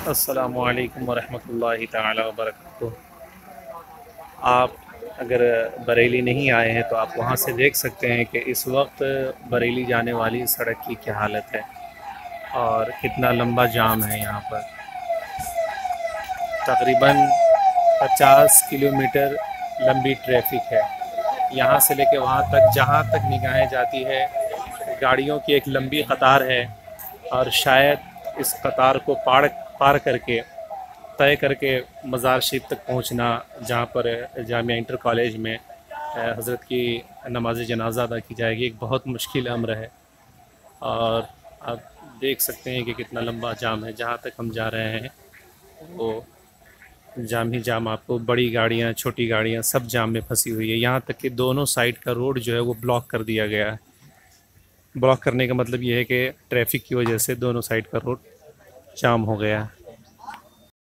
अस्सलामुअलैकुम वरहमतुल्लाहि ताला वबरकातुहू। आप अगर बरेली नहीं आए हैं तो आप वहाँ से देख सकते हैं कि इस वक्त बरेली जाने वाली सड़क की क्या हालत है और कितना लंबा जाम है। यहाँ पर तकरीबन 50 किलोमीटर लंबी ट्रैफिक है। यहाँ से लेके वहाँ तक, जहाँ तक निगाहें जाती है गाड़ियों की एक लंबी कतार है। और शायद इस कतार को पार पार करके, तय करके मज़ार शरीफ तक पहुंचना, जहां पर जामिया इंटर कॉलेज में हज़रत की नमाज जनाजा अदा की जाएगी, एक बहुत मुश्किल अम्र है। और आप देख सकते हैं कि कितना लंबा जाम है। जहां तक हम जा रहे हैं वो जाम ही जाम, आपको बड़ी गाड़ियां, छोटी गाड़ियां सब जाम में फंसी हुई है। यहाँ तक कि दोनों साइड का रोड जो है वो ब्लॉक कर दिया गया है। ब्लॉक करने का मतलब ये है कि ट्रैफिक की वजह से दोनों साइड का रोड जाम हो गया है।